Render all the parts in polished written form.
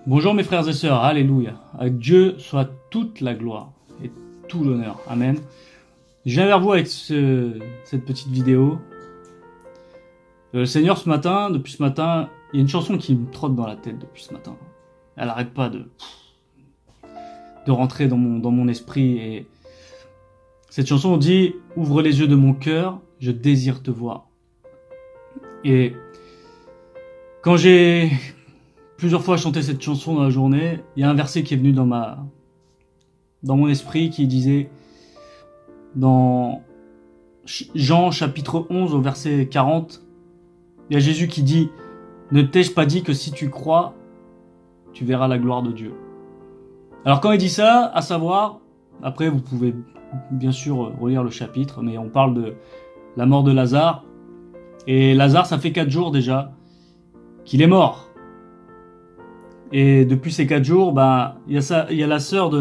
Bonjour mes frères et sœurs, alléluia. À Dieu soit toute la gloire et tout l'honneur. Amen. Je viens vers vous avec cette petite vidéo. Le Seigneur depuis ce matin, il y a une chanson qui me trotte dans la tête depuis ce matin. Elle n'arrête pas de rentrer dans mon esprit. Et cette chanson dit « Ouvre les yeux de mon cœur, je désire te voir ». Et quand j'ai plusieurs fois chanté cette chanson dans la journée, il y a un verset qui est venu dans mon esprit qui disait dans Jean chapitre 11 au verset 40, il y a Jésus qui dit « Ne t'ai-je pas dit que si tu crois, tu verras la gloire de Dieu ?» Alors quand il dit ça, à savoir, après vous pouvez bien sûr relire le chapitre, mais on parle de la mort de Lazare. Et Lazare, ça fait 4 jours déjà qu'il est mort. Et depuis ces 4 jours, il y a la sœur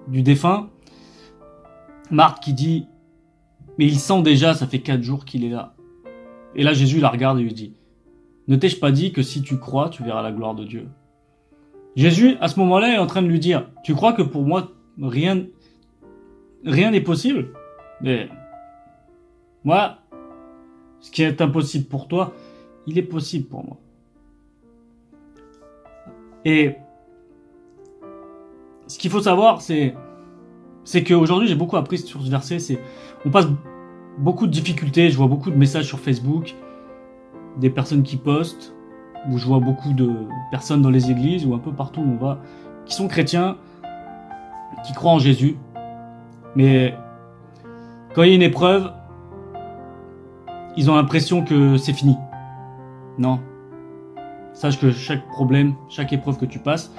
du défunt, Marthe, qui dit « Mais il sent déjà, ça fait 4 jours qu'il est là. » Et là, Jésus la regarde et lui dit « Ne t'ai-je pas dit que si tu crois, tu verras la gloire de Dieu ?» Jésus, à ce moment-là, est en train de lui dire « Tu crois que pour moi, rien n'est possible ? Mais moi, ce qui est impossible pour toi, il est possible pour moi. » Et ce qu'il faut savoir, c'est qu'aujourd'hui, j'ai beaucoup appris sur ce verset. On passe beaucoup de difficultés. Je vois beaucoup de messages sur Facebook, des personnes qui postent, où je vois beaucoup de personnes dans les églises, ou un peu partout où on va, qui sont chrétiens, qui croient en Jésus. Mais quand il y a une épreuve, ils ont l'impression que c'est fini. Non. Sache que chaque problème, chaque épreuve que tu passes,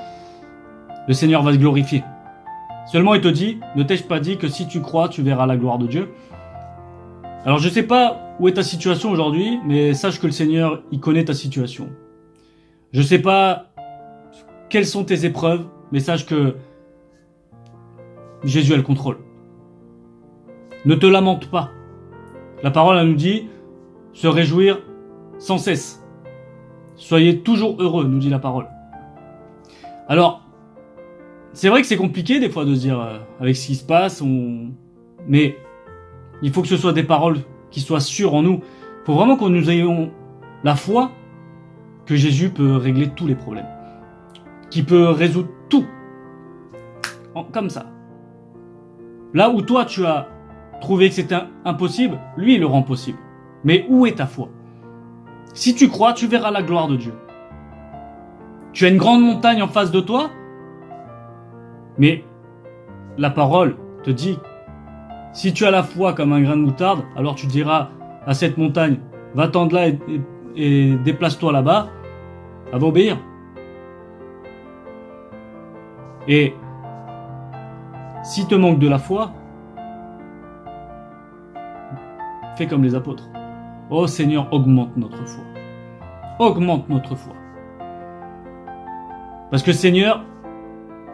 le Seigneur va se glorifier. Seulement il te dit, ne t'ai-je pas dit que si tu crois, tu verras la gloire de Dieu. Alors je sais pas où est ta situation aujourd'hui, mais sache que le Seigneur, il connaît ta situation. Je sais pas quelles sont tes épreuves, mais sache que Jésus a le contrôle. Ne te lamente pas. La parole, elle nous dit, se réjouir sans cesse. Soyez toujours heureux, nous dit la parole. Alors, c'est vrai que c'est compliqué des fois de se dire, avec ce qui se passe, mais il faut que ce soit des paroles qui soient sûres en nous. Il faut vraiment que nous ayons la foi que Jésus peut régler tous les problèmes. Qu'il peut résoudre tout. Comme ça. Là où toi tu as trouvé que c'était impossible, lui il le rend possible. Mais où est ta foi ? Si tu crois, tu verras la gloire de Dieu. Tu as une grande montagne en face de toi, mais la parole te dit, si tu as la foi comme un grain de moutarde, alors tu diras à cette montagne, va-t'en de là et déplace-toi là-bas, elle va obéir. Et si te manque de la foi, fais comme les apôtres. Oh Seigneur, augmente notre foi. Augmente notre foi. Parce que Seigneur,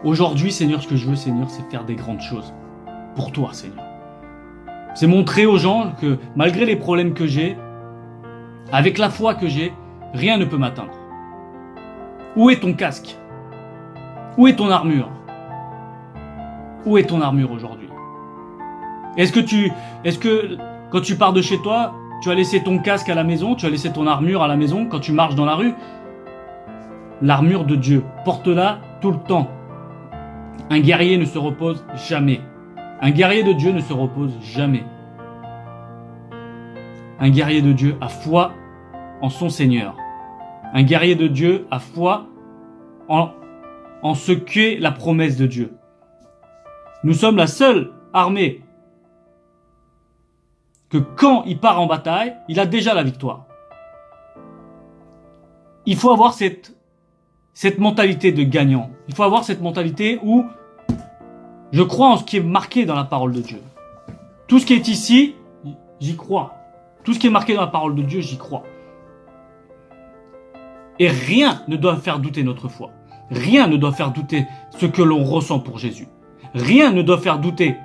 aujourd'hui, Seigneur, ce que je veux, Seigneur, c'est faire des grandes choses. Pour toi, Seigneur. C'est montrer aux gens que malgré les problèmes que j'ai, avec la foi que j'ai, rien ne peut m'atteindre. Où est ton casque ? Où est ton armure ? Où est ton armure aujourd'hui ? Est-ce que quand tu pars de chez toi, tu as laissé ton casque à la maison, tu as laissé ton armure à la maison quand tu marches dans la rue ? L'armure de Dieu, porte-la tout le temps. Un guerrier ne se repose jamais. Un guerrier de Dieu ne se repose jamais. Un guerrier de Dieu a foi en son Seigneur. Un guerrier de Dieu a foi en ce qu'est la promesse de Dieu. Nous sommes la seule armée que quand il part en bataille, il a déjà la victoire. Il faut avoir cette mentalité de gagnant. Il faut avoir cette mentalité où je crois en ce qui est marqué dans la parole de Dieu. Tout ce qui est ici, j'y crois. Tout ce qui est marqué dans la parole de Dieu, j'y crois. Et rien ne doit faire douter notre foi. Rien ne doit faire douter ce que l'on ressent pour Jésus. Rien ne doit faire douter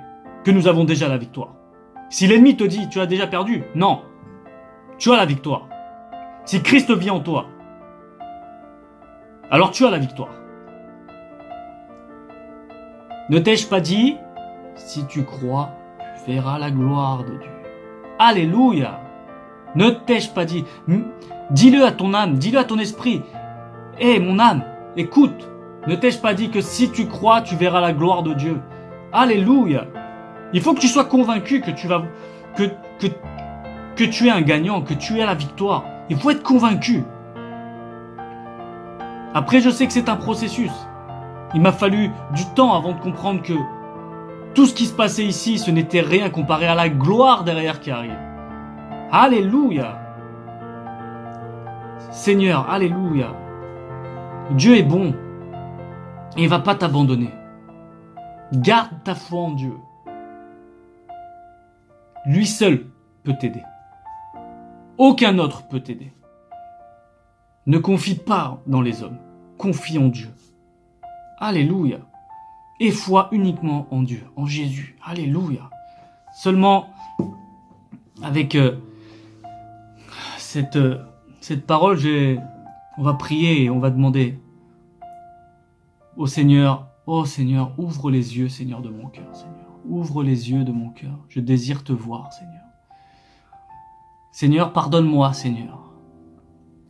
que nous avons déjà la victoire. Si l'ennemi te dit, tu as déjà perdu, non. Tu as la victoire. Si Christ vit en toi, alors tu as la victoire. Ne t'ai-je pas dit, si tu crois, tu verras la gloire de Dieu. Alléluia. Ne t'ai-je pas dit, dis-le à ton âme, dis-le à ton esprit. Hé, mon âme, écoute, ne t'ai-je pas dit que si tu crois, tu verras la gloire de Dieu. Alléluia. Il faut que tu sois convaincu que que tu es un gagnant, que tu es la victoire. Il faut être convaincu. Après, je sais que c'est un processus. Il m'a fallu du temps avant de comprendre que tout ce qui se passait ici, ce n'était rien comparé à la gloire derrière qui arrive. Alléluia. Seigneur, alléluia. Dieu est bon et il ne va pas t'abandonner. Garde ta foi en Dieu. Lui seul peut t'aider. Aucun autre peut t'aider. Ne confie pas dans les hommes. Confie en Dieu. Alléluia. Et foi uniquement en Dieu, en Jésus. Alléluia. Seulement, avec cette parole, on va prier et on va demander au Seigneur, oh Seigneur, ouvre les yeux, Seigneur, de mon cœur, Seigneur. Ouvre les yeux de mon cœur. Je désire te voir, Seigneur. Seigneur, pardonne-moi, Seigneur.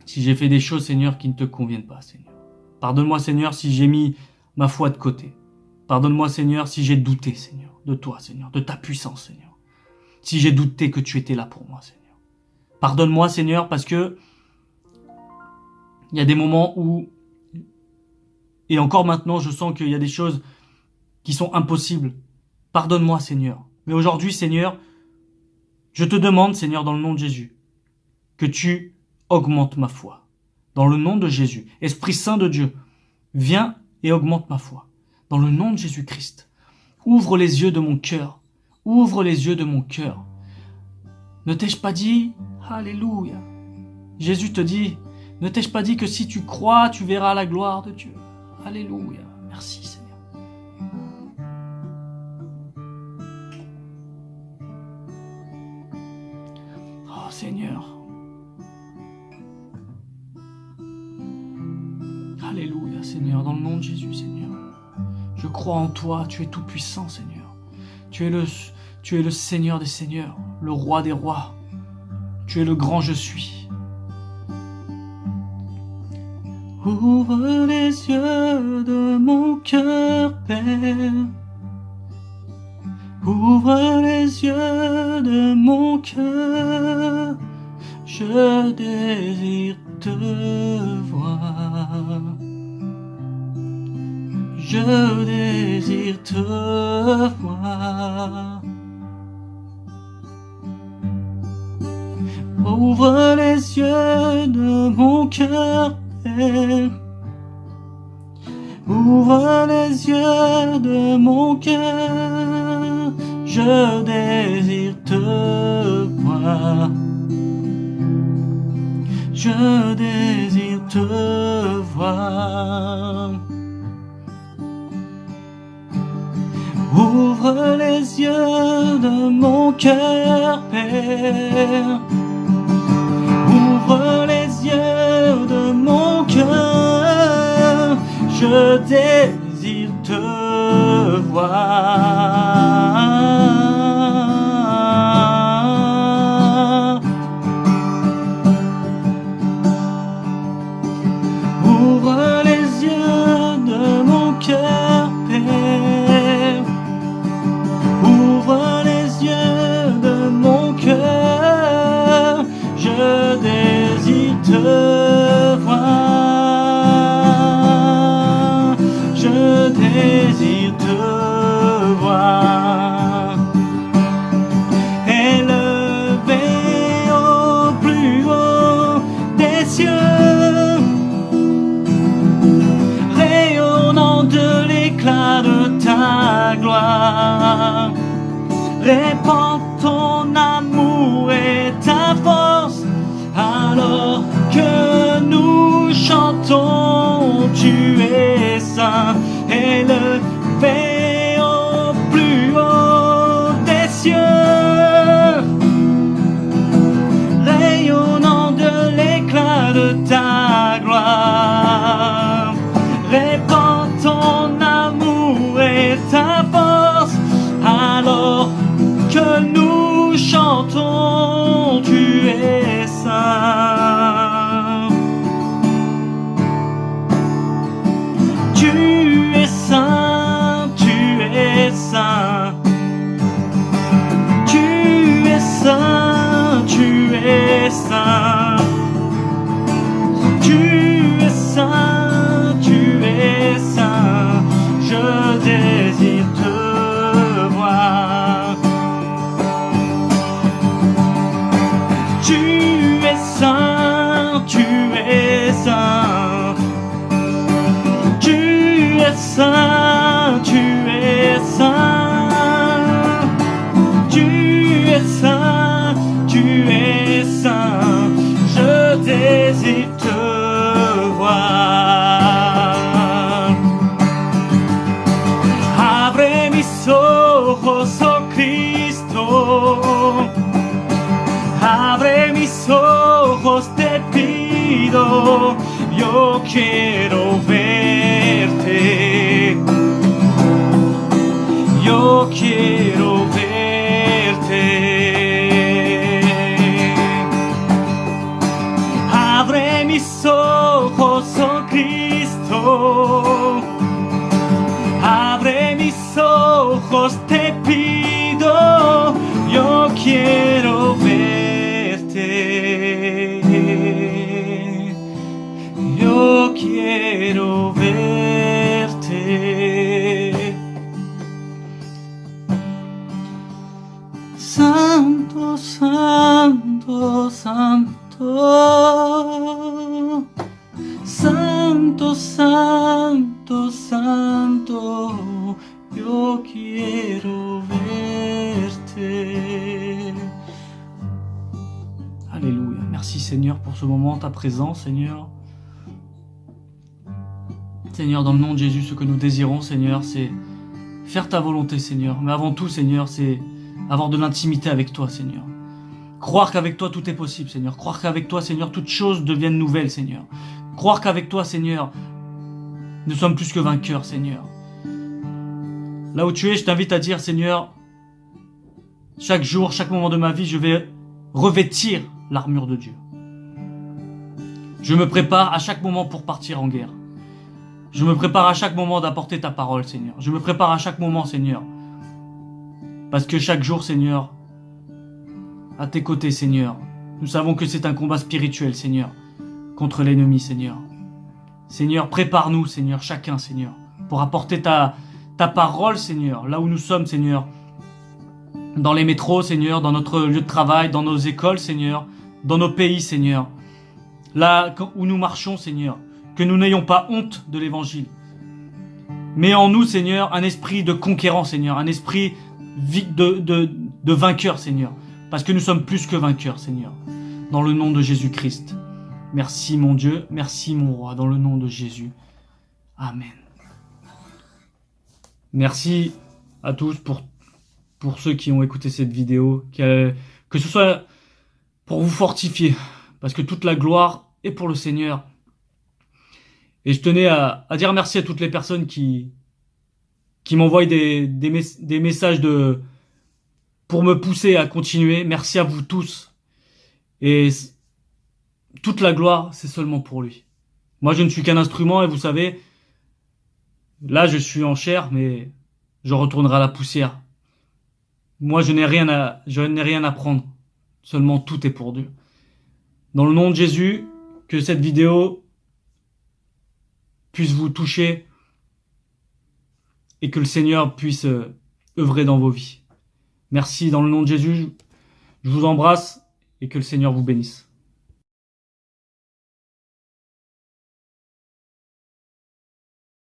Si j'ai fait des choses, Seigneur, qui ne te conviennent pas, Seigneur. Pardonne-moi, Seigneur, si j'ai mis ma foi de côté. Pardonne-moi, Seigneur, si j'ai douté, Seigneur, de toi, Seigneur, de ta puissance, Seigneur. Si j'ai douté que tu étais là pour moi, Seigneur. Pardonne-moi, Seigneur, parce que il y a des moments où, et encore maintenant, je sens qu'il y a des choses qui sont impossibles. Pardonne-moi, Seigneur. Mais aujourd'hui, Seigneur, je te demande, Seigneur, dans le nom de Jésus, que tu augmentes ma foi. Dans le nom de Jésus. Esprit Saint de Dieu, viens et augmente ma foi. Dans le nom de Jésus-Christ. Ouvre les yeux de mon cœur. Ouvre les yeux de mon cœur. Ne t'ai-je pas dit, alléluia. Jésus te dit, ne t'ai-je pas dit que si tu crois, tu verras la gloire de Dieu. Alléluia. Merci, Seigneur. Oh, Seigneur. Alléluia, Seigneur, dans le nom de Jésus, Seigneur. Je crois en toi, tu es tout puissant, Seigneur. Tu es le Seigneur des seigneurs, le roi des rois. Tu es le grand je suis. Ouvre les yeux de mon cœur, Père. Ouvre les yeux de mon cœur. Je désire te voir. Je désire te voir. Ouvre les yeux de mon cœur, Père. Ouvre les yeux de mon cœur. Je désire te voir. Je désire te voir. Ouvre les yeux de mon cœur, Père. Ouvre les yeux de mon cœur. Je désire te voir. Ouvre les yeux de mon cœur, Père. Ouvre les yeux de mon cœur. Je désire te voir. Je désire te voir. Élevé au plus haut des cieux, rayonnant de l'éclat de ta gloire. Répands ton amour et ta force, alors que nous chantons, tu es saint, élevé au plus haut des cieux, rayonnant de l'éclat de ta gloire. chantons, tu es saint. Tu es saint, tu es saint. Tu es saint, tu es saint. Tu es saint, tu es saint. Je désire te voir. Tu es saint, tu es saint. Tu es saint, tu es saint. Tu es saint, tu es saint. Je désire te voir. Abre mis ojos, oh Cristo. Abre mis ojos, te pido. Yo quiero verte. Yo quiero verte. Abre mis ojos, oh Cristo. Abre mis ojos, te pido. Yo quiero verte. Yo quiero verte. Santo, santo, santo. Santo, santo, santo. Yo quiero verte. Alléluia. Merci Seigneur pour ce moment, ta présence Seigneur. Seigneur, dans le nom de Jésus, ce que nous désirons Seigneur, c'est faire ta volonté Seigneur. Mais avant tout Seigneur, c'est avoir de l'intimité avec toi Seigneur. Croire qu'avec toi tout est possible Seigneur. Croire qu'avec toi Seigneur, toutes choses deviennent nouvelles Seigneur. Croire qu'avec toi Seigneur, nous sommes plus que vainqueurs Seigneur. Là où tu es, je t'invite à dire Seigneur, chaque jour, chaque moment de ma vie, je vais revêtir l'armure de Dieu. Je me prépare à chaque moment pour partir en guerre. Je me prépare à chaque moment d'apporter ta parole, Seigneur. Je me prépare à chaque moment, Seigneur. Parce que chaque jour, Seigneur, à tes côtés, Seigneur, nous savons que c'est un combat spirituel, Seigneur, contre l'ennemi, Seigneur. Seigneur, prépare-nous, Seigneur, chacun, Seigneur, pour apporter ta parole, Seigneur, là où nous sommes, Seigneur, dans les métros, Seigneur, dans notre lieu de travail, dans nos écoles, Seigneur, dans nos pays, Seigneur, là où nous marchons, Seigneur, que nous n'ayons pas honte de l'évangile. Mets en nous, Seigneur, un esprit de conquérant, Seigneur, un esprit de vainqueur, Seigneur, parce que nous sommes plus que vainqueurs, Seigneur, dans le nom de Jésus-Christ. Merci, mon Dieu, merci, mon roi, dans le nom de Jésus. Amen. Merci à tous pour ceux qui ont écouté cette vidéo, que ce soit pour vous fortifier, parce que toute la gloire est pour le Seigneur. Et je tenais à dire merci à toutes les personnes qui m'envoient des messages pour me pousser à continuer. Merci à vous tous. Et toute la gloire, c'est seulement pour lui. Moi, je ne suis qu'un instrument et vous savez, là, je suis en chair, mais je retournerai à la poussière. Moi, je n'ai rien à prendre. Seulement, tout est pour Dieu. Dans le nom de Jésus, que cette vidéo puisse vous toucher et que le Seigneur puisse œuvrer dans vos vies. Merci, dans le nom de Jésus, je vous embrasse et que le Seigneur vous bénisse.